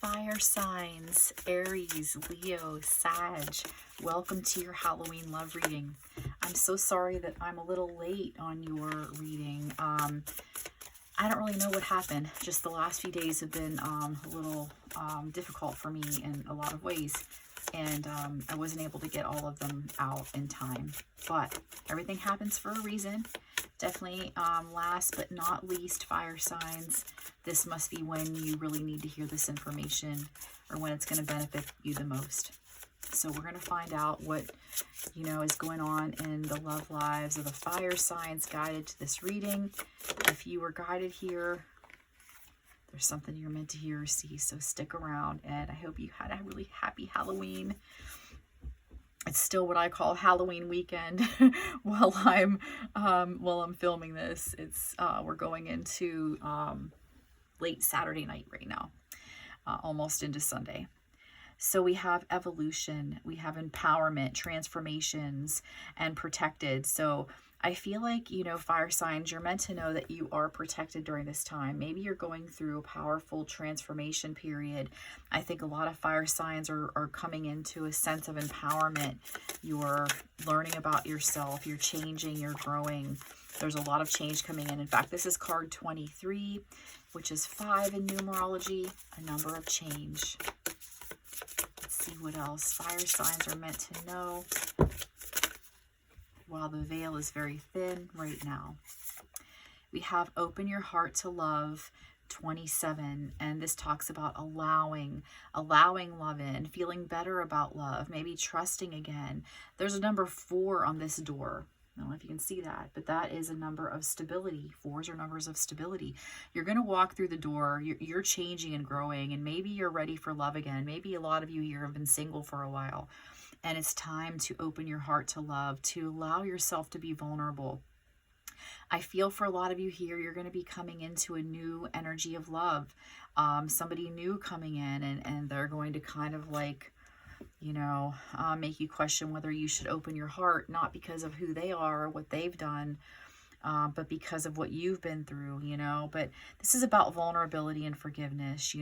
Fire signs, Aries, Leo, Sag, welcome to your Halloween love reading. I'm so sorry that I'm a little late on your reading. I don't really know what happened. Just the last few days have been a little difficult for me in a lot of ways. And I wasn't able to get all of them out in time. But everything happens for a reason. Definitely last but not least, fire signs. This must be when you really need to hear this information or when it's going to benefit you the most. So we're going to find out what, is going on in the love lives of the fire signs guided to this reading. If you were guided here, there's something you're meant to hear or see, so stick around. And I hope you had a really happy Halloween. It's still what I call Halloween weekend while I'm filming this. It's we're going into late Saturday night right now, almost into Sunday. So we have evolution, we have empowerment, transformations, and protected. So I feel like, fire signs, you're meant to know that you are protected during this time. Maybe you're going through a powerful transformation period. I think a lot of fire signs are coming into a sense of empowerment. You're learning about yourself, you're changing, you're growing. There's a lot of change coming in. In fact, this is card 23, which is 5 in numerology, a number of change. Let's see what else fire signs are meant to know while the veil is very thin right now. We have open your heart to love, 27, and this talks about allowing love in, feeling better about love, maybe trusting again. There's a number 4 on this door. I don't know if you can see that, but that is a number of stability. 4s are numbers of stability. You're going to walk through the door. You're changing and growing, and maybe you're ready for love again. Maybe a lot of you here have been single for a while, and it's time to open your heart to love, to allow yourself to be vulnerable. I feel for a lot of you here, you're going to be coming into a new energy of love. Somebody new coming in, and they're going to kind of like, make you question whether you should open your heart, not because of who they are or what they've done, but because of what you've been through, But this is about vulnerability and forgiveness,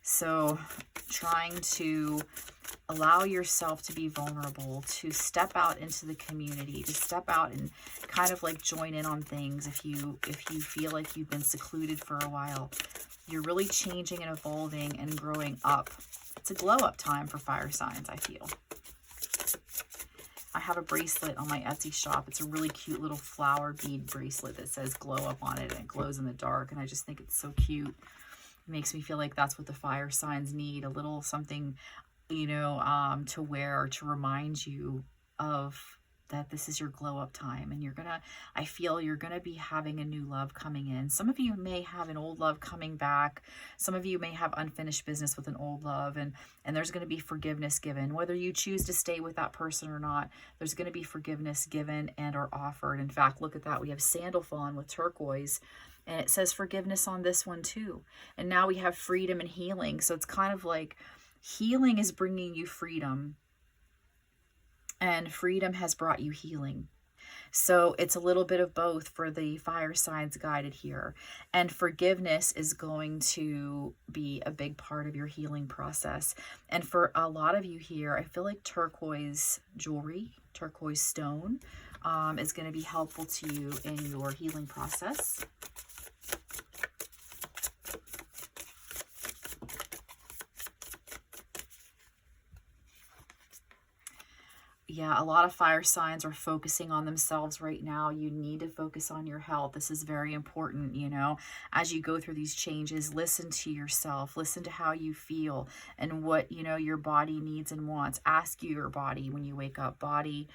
So trying to allow yourself to be vulnerable, to step out into the community, to step out and kind of like join in on things if you feel like you've been secluded for a while. You're really changing and evolving and growing up. It's a glow up time for fire signs, I feel. I have a bracelet on my Etsy shop. It's a really cute little flower bead bracelet that says glow up on it, and it glows in the dark. And I just think it's so cute. It makes me feel like that's what the fire signs need, a little something, to wear to remind you of that this is your glow up time. And I feel you're gonna be having a new love coming in. Some of you may have an old love coming back. Some of you may have unfinished business with an old love, and there's gonna be forgiveness given. Whether you choose to stay with that person or not, there's gonna be forgiveness given and or offered. In fact, look at that. We have Sandalphon with turquoise, and it says forgiveness on this one too. And now we have freedom and healing. So it's kind of like healing is bringing you freedom, and freedom has brought you healing. So it's a little bit of both for the fire signs guided here. And forgiveness is going to be a big part of your healing process. And for a lot of you here, I feel like turquoise jewelry, turquoise stone, is going to be helpful to you in your healing process. Yeah, a lot of fire signs are focusing on themselves right now. You need to focus on your health. This is very important, As you go through these changes, listen to yourself. Listen to how you feel and what, your body needs and wants. Ask your body when you wake up, body,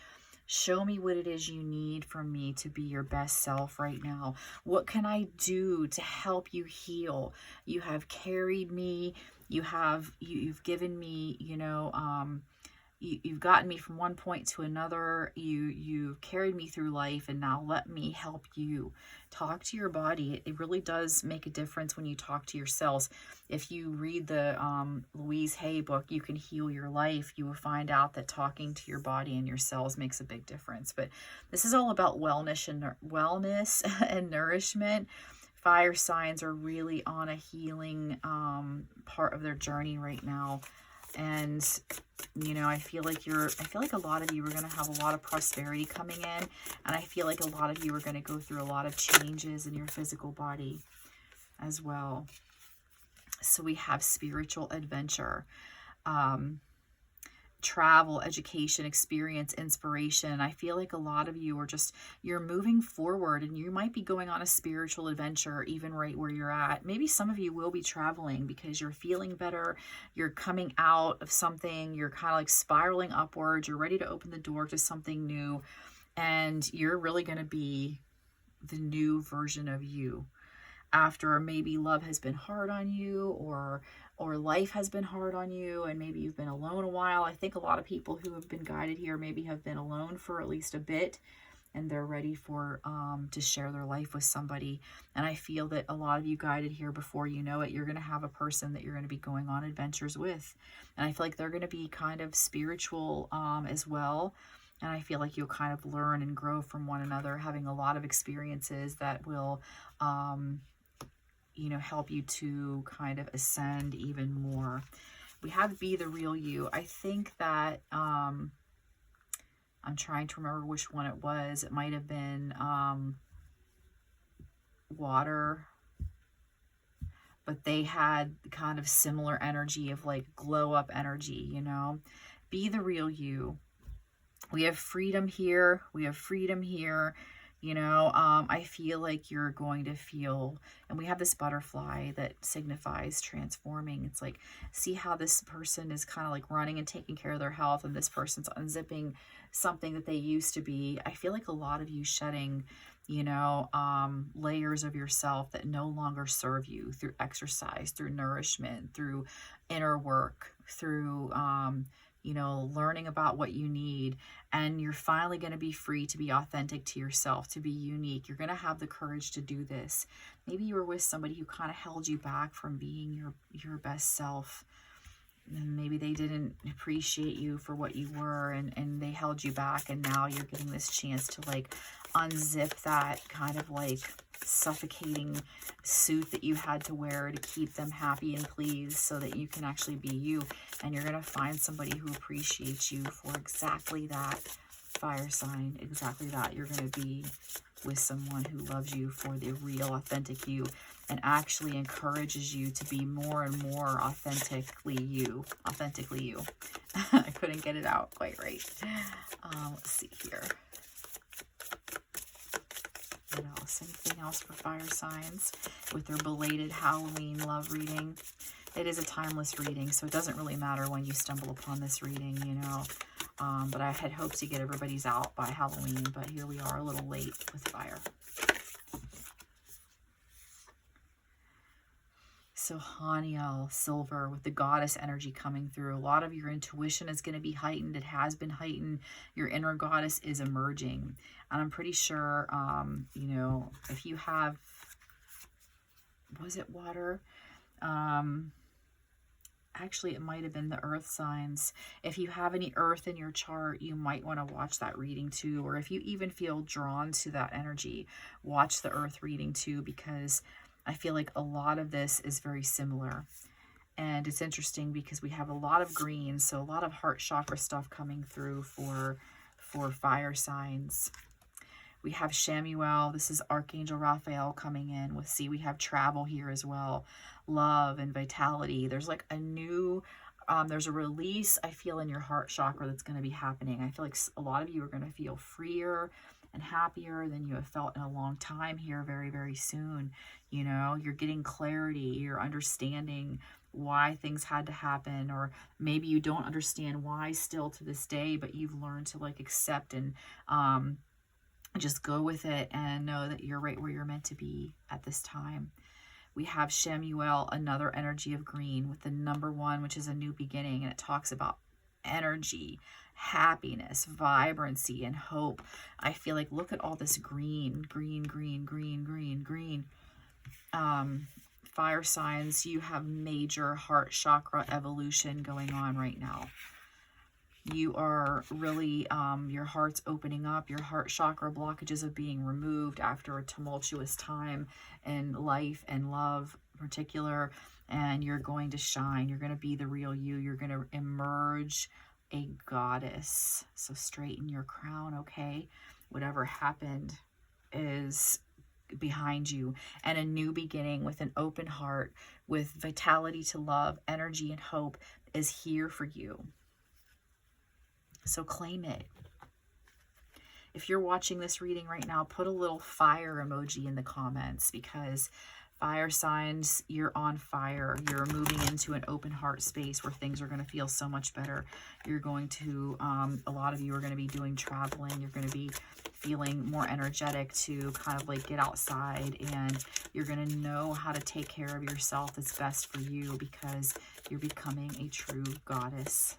show me what it is you need from me to be your best self right now. What can I do to help you heal? You have carried me. You've given me, you've gotten me from one point to another. You've carried me through life, and now let me help you. Talk to your body. It really does make a difference when you talk to yourselves. If you read the Louise Hay book, You Can Heal Your Life, you will find out that talking to your body and your cells makes a big difference. But this is all about wellness and nourishment. Fire signs are really on a healing part of their journey right now. And, you know, I feel like a lot of you are going to have a lot of prosperity coming in. And I feel like a lot of you are going to go through a lot of changes in your physical body as well. So we have spiritual adventure, travel, education, experience, inspiration. I feel like a lot of you are just, you're moving forward, and you might be going on a spiritual adventure even right where you're at. Maybe some of you will be traveling because you're feeling better. You're coming out of something. You're kind of like spiraling upwards. You're ready to open the door to something new. And you're really going to be the new version of you. After maybe love has been hard on you, or life has been hard on you, and maybe you've been alone a while. I think a lot of people who have been guided here maybe have been alone for at least a bit, and they're ready for to share their life with somebody. And I feel that a lot of you guided here, before you know it, you're going to have a person that you're going to be going on adventures with. And I feel like they're going to be kind of spiritual as well. And I feel like you'll kind of learn and grow from one another, having a lot of experiences that will you know, help you to kind of ascend even more. We have Be the Real You. I think that, I'm trying to remember which one it was. It might have been Water, but they had kind of similar energy of like glow up energy, you know. Be the real you. We have freedom here. We have freedom here. You know, I feel like you're going to feel, and we have this butterfly that signifies transforming. It's like, see how this person is kind of like running and taking care of their health, and this person's unzipping something that they used to be. I feel like a lot of you shedding, you know, layers of yourself that no longer serve you, through exercise, through nourishment, through inner work, through, you know, learning about what you need. And you're finally going to be free to be authentic to yourself, to be unique. You're going to have the courage to do this. Maybe you were with somebody who kind of held you back from being your best self. And maybe they didn't appreciate you for what you were, and they held you back. And now you're getting this chance to like unzip that kind of like suffocating suit that you had to wear to keep them happy and pleased, so that you can actually be you. And you're going to find somebody who appreciates you for exactly that, fire sign, exactly that. You're going to be with someone who loves you for the real, authentic you, and actually encourages you to be more and more authentically you. Authentically you. I couldn't get it out quite right. Let's see here. What else? Anything else for fire signs with their belated Halloween love reading? It is a timeless reading, so it doesn't really matter when you stumble upon this reading, you know. But I had hoped to get everybody's out by Halloween, but here we are, a little late with fire. So Haniel, silver, with the goddess energy coming through. A lot of your intuition is going to be heightened. It has been heightened. Your inner goddess is emerging. And I'm pretty sure, you know, if you have, was it water? Actually, it might have been the earth signs. If you have any earth in your chart, you might want to watch that reading too. Or if you even feel drawn to that energy, watch the earth reading too, because I feel like a lot of this is very similar. And it's interesting because we have a lot of green, so a lot of heart chakra stuff coming through for fire signs. We have Shamuel. This is Archangel Raphael coming in with, see, we have travel here as well. Love and vitality. There's like a new, there's a release, I feel, in your heart chakra that's going to be happening. I feel like a lot of you are going to feel freer and happier than you have felt in a long time here very, very soon. You know, you're getting clarity. You're understanding why things had to happen, or maybe you don't understand why still to this day, but you've learned to like accept and just go with it and know that you're right where you're meant to be at this time. We have Shemuel, another energy of green, with the number 1, which is a new beginning, and it talks about energy, happiness, vibrancy, and hope. I feel like, look at all this green, green, green, green, green, green. Fire signs, you have major heart chakra evolution going on right now. You are really, your heart's opening up, your heart chakra blockages are being removed after a tumultuous time in life and love in particular, and you're going to shine. You're going to be the real you. You're going to emerge a goddess. So straighten your crown, okay? Whatever happened is behind you, and a new beginning with an open heart, with vitality to love, energy, and hope is here for you. So claim it. If you're watching this reading right now, put a little fire emoji in the comments, because fire signs, you're on fire. You're moving into an open heart space where things are going to feel so much better. You're going to, a lot of you are going to be doing traveling. You're going to be feeling more energetic to kind of like get outside, and you're going to know how to take care of yourself that's best for you, because you're becoming a true goddess.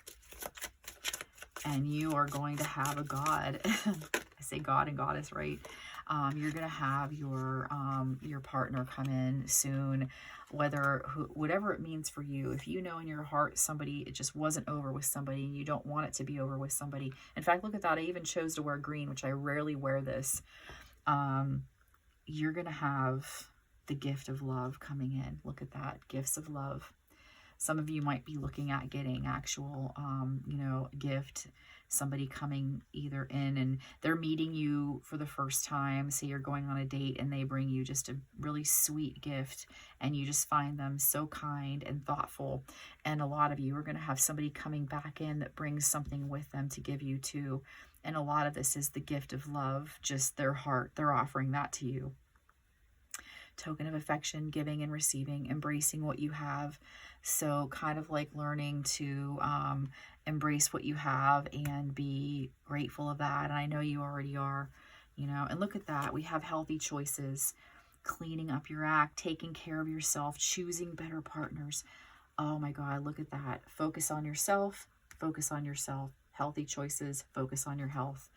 And you are going to have a god. I say god and goddess, right? You're going to have your partner come in soon, whatever it means for you. If you know in your heart somebody, it just wasn't over with somebody and you don't want it to be over with somebody. In fact, look at that. I even chose to wear green, which I rarely wear this. You're going to have the gift of love coming in. Look at that. Gifts of love. Some of you might be looking at getting actual, gift, somebody coming either in and they're meeting you for the first time. Say you're going on a date and they bring you just a really sweet gift, and you just find them so kind and thoughtful. And a lot of you are going to have somebody coming back in that brings something with them to give you too. And a lot of this is the gift of love, just their heart. They're offering that to you. Token of affection, giving and receiving, embracing what you have. So kind of like learning to embrace what you have and be grateful of that. And I know you already are, and look at that. We have healthy choices, cleaning up your act, taking care of yourself, choosing better partners. Oh my God, look at that. Focus on yourself, focus on yourself. Healthy choices, focus on your health.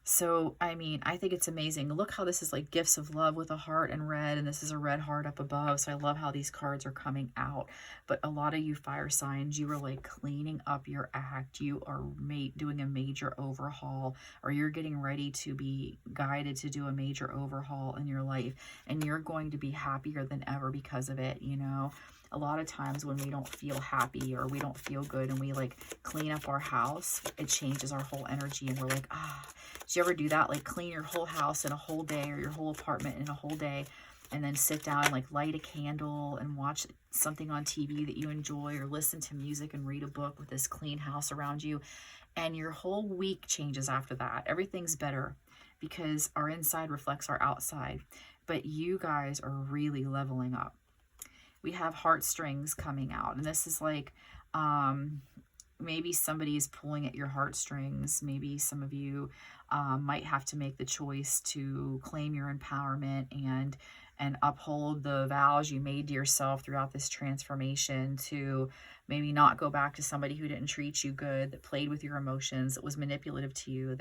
So, I mean, I think it's amazing. Look how this is like gifts of love with a heart and red, and this is a red heart up above. So I love how these cards are coming out. But a lot of you fire signs, you are like cleaning up your act. You are doing a major overhaul, or you're getting ready to be guided to do a major overhaul in your life. And you're going to be happier than ever because of it, A lot of times when we don't feel happy or we don't feel good and we like clean up our house, it changes our whole energy, and we're like, did you ever do that? Like clean your whole house in a whole day, or your whole apartment in a whole day, and then sit down and like light a candle and watch something on TV that you enjoy, or listen to music and read a book with this clean house around you. And your whole week changes after that. Everything's better because our inside reflects our outside. But you guys are really leveling up. We have heartstrings coming out, and this is like maybe somebody is pulling at your heartstrings. Maybe some of you might have to make the choice to claim your empowerment and uphold the vows you made to yourself throughout this transformation, to maybe not go back to somebody who didn't treat you good, that played with your emotions, that was manipulative to you.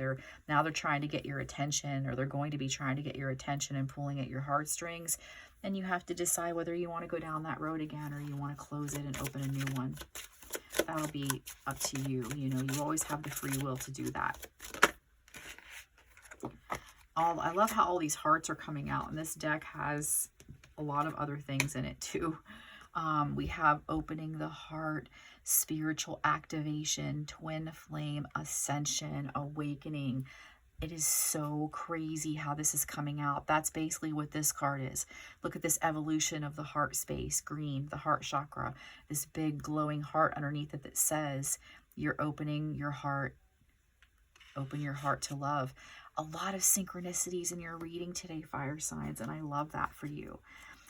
Now they're trying to get your attention, or they're going to be trying to get your attention and pulling at your heartstrings. And you have to decide whether you want to go down that road again, or you want to close it and open a new one. That'll be up to you. You always have the free will to do that. I love how all these hearts are coming out, and this deck has a lot of other things in it too. We have opening the heart, spiritual activation, twin flame, ascension, awakening. It is so crazy how this is coming out. That's basically what this card is. Look at this evolution of the heart space, green, the heart chakra, this big glowing heart underneath it that says you're opening your heart. Open your heart to love. A lot of synchronicities in your reading today, fire signs, and I love that for you.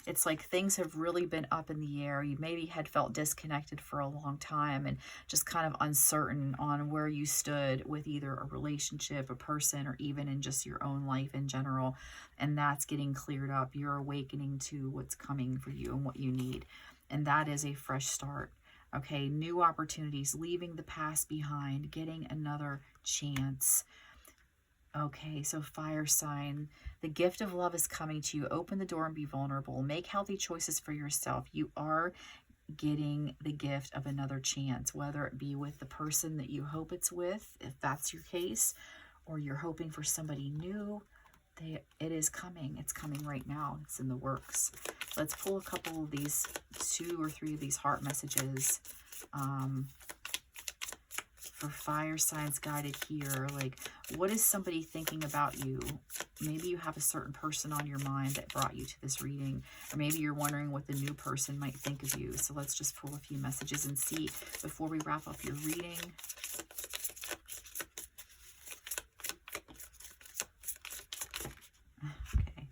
It's like things have really been up in the air. You maybe had felt disconnected for a long time and just kind of uncertain on where you stood with either a relationship, a person, or even in just your own life in general. And that's getting cleared up. You're awakening to what's coming for you and what you need. And that is a fresh start. Okay, new opportunities, leaving the past behind, getting another chance. Okay, so fire sign, the gift of love is coming to you. Open the door and be vulnerable. Make healthy choices for yourself. You are getting the gift of another chance, whether it be with the person that you hope it's with, if that's your case, or you're hoping for somebody new. It is coming. It's coming right now. It's in the works. Let's pull a couple of these, 2 or 3 of these heart messages for fire signs guided here. Like, what is somebody thinking about you? Maybe you have a certain person on your mind that brought you to this reading, or maybe you're wondering what the new person might think of you. So let's just pull a few messages and see before we wrap up your reading. Okay.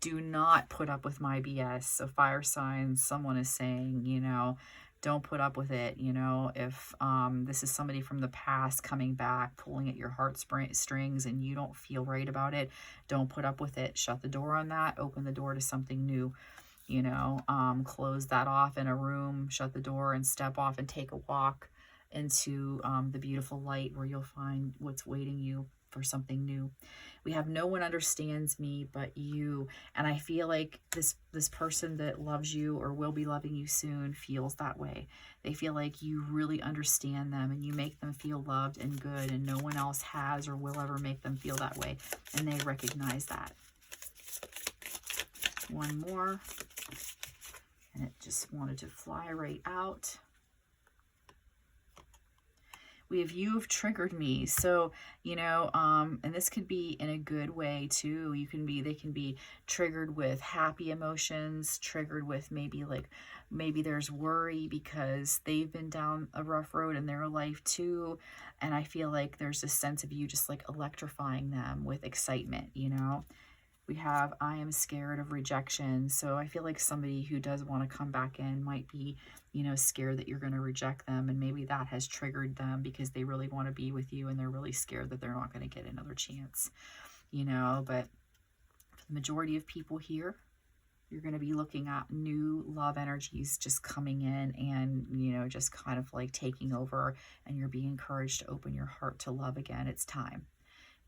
Do not put up with my BS. So fire signs, someone is saying, you know, don't put up with it. You know, if this is somebody from the past coming back, pulling at your heartstrings and you don't feel right about it, don't put up with it. Shut the door on that. Open the door to something new. You know, close that off in a room, shut the door and step off and take a walk into the beautiful light where you'll find what's waiting you for something new. We have no one understands me but you. And I feel like this person that loves you or will be loving you soon feels that way. They feel like you really understand them and you make them feel loved and good, and no one else has or will ever make them feel that way. And they recognize that. One more. And it just wanted to fly right out. We have you've triggered me. So, you know, and this could be in a good way too. They can be triggered with happy emotions, triggered with maybe there's worry because they've been down a rough road in their life too. And I feel like there's a sense of you just like electrifying them with excitement, you know. We have, I am scared of rejection. So I feel like somebody who does want to come back in might be, you know, scared that you're going to reject them. And maybe that has triggered them because they really want to be with you and they're really scared that they're not going to get another chance, you know. But for the majority of people here, you're going to be looking at new love energies just coming in and, you know, just kind of like taking over, and you're being encouraged to open your heart to love again. It's time.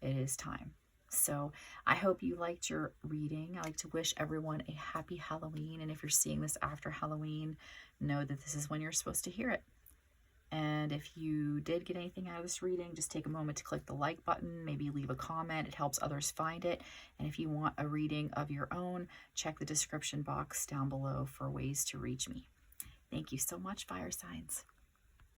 It is time. So I hope you liked your reading. I like to wish everyone a happy Halloween. And if you're seeing this after Halloween, know that this is when you're supposed to hear it. And if you did get anything out of this reading, just take a moment to click the like button, maybe leave a comment. It helps others find it. And if you want a reading of your own, check the description box down below for ways to reach me. Thank you so much, fire signs.